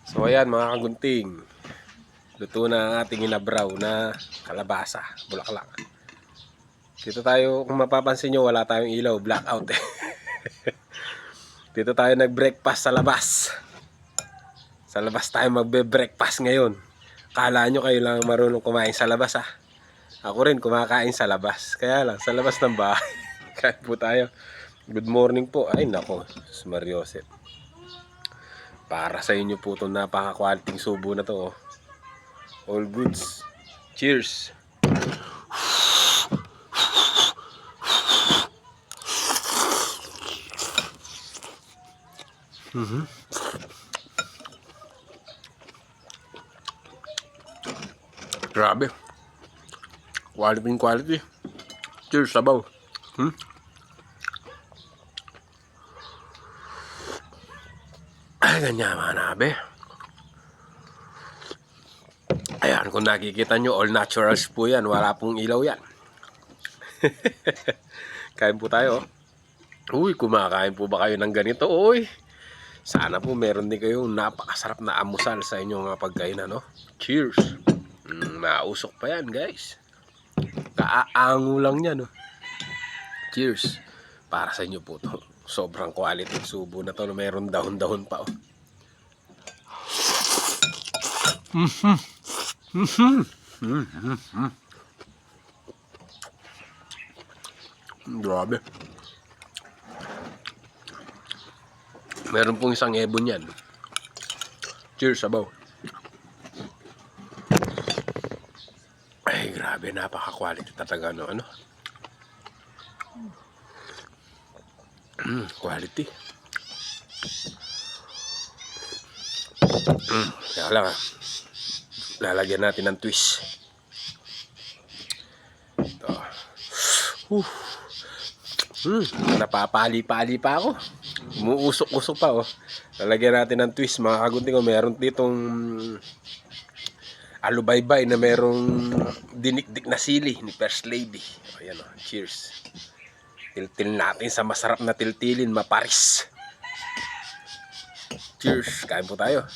So ayan mga kagunting, luto na ang ating inabraw na kalabasa, bulaklak. Dito tayo, kung mapapansin nyo, wala tayong ilaw, blackout. Dito tayo nag-breakfast sa labas. Sa labas tayo magbe-breakfast ngayon. Kala nyo kayo lang marunong kumain sa labas ah. Ako rin kumakain sa labas. Kaya lang, sa labas ng bahay. Kain po tayo. Good morning po. Ay nako, Mariosep. Para sa inyo po itong napaka-quality subo na to. Oh. All goods. Cheers. Grabe. Quality. Cheers, sabaw. Ay, ganyan mga nabe. Ayan, kung nakikita nyo, all naturals po yan. Wala pong ilaw yan. Kain po tayo. Uy, kumakain po ba kayo ng ganito? Uy, sana po meron din kayong napakasarap na amusal sa inyong pagkain, no? Cheers. Mausok pa yan, guys. Kaaango lang yan, no? Cheers. Para sa inyo po to. Sobrang quality subo na to. Meron dahon-dahon pa, oh. Grabe. Meron pong isang ebon yan. Cheers, sabaw. Ay, grabe. Napaka-quality talaga, no? Ano? Quality. Kaya lang ah. Lalagyan natin ng twist. Ito. Napapali-pali pa ako. Umuusok-usok pa oh. Lalagyan natin ng twist mga kagunting. Meron ditong alubaybay na merong dinikdik na sili ni First Lady. Ayan oh. Cheers. Tiltil natin sa masarap na tiltilin, maparis. Cheers. Kain po tayo.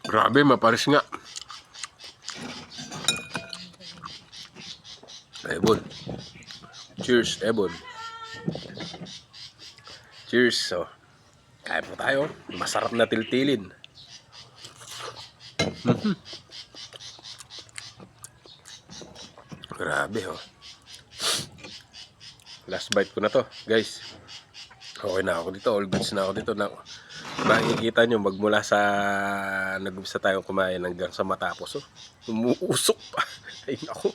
Grabe, maparis nga. Ebon. Cheers, Ebon. Cheers. So, kain po tayo. Masarap na tiltilin. Grabe oh. Last bite ko na to, guys. Okay na ako dito. All goods na ako dito. Makikita nyo, magmula sa nag-umpisa tayong kumain hanggang sa matapos. Oh. Umuusok pa. Ay naku.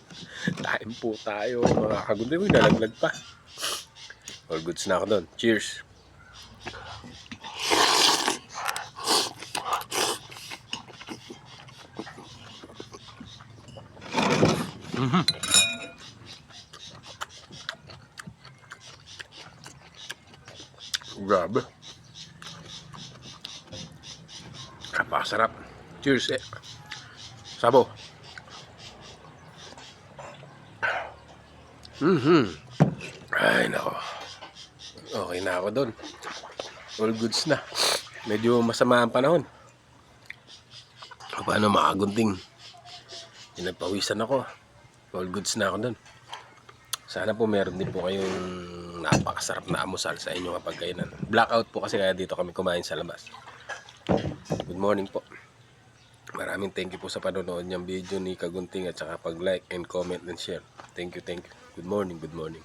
Kain po tayo. Mga kagundi mo, nalaglag pa. All goods na ako doon. Cheers. Grabe. Kapasarap. Cheers eh. Sabo. Ay nako. Okay na ako doon. All goods na. Medyo masama ang panahon. Paano makagunting? Pinagpawisan ako. All goods na ako doon. Sana po meron din po kayong napakasarap na amusal sa inyong pagkainan. Blackout po kasi kaya dito kami kumain sa labas. Good morning po. Maraming thank you po sa panonood niyang video ni Kagunting at saka pag-like and comment and share. Thank you. Good morning. Good morning.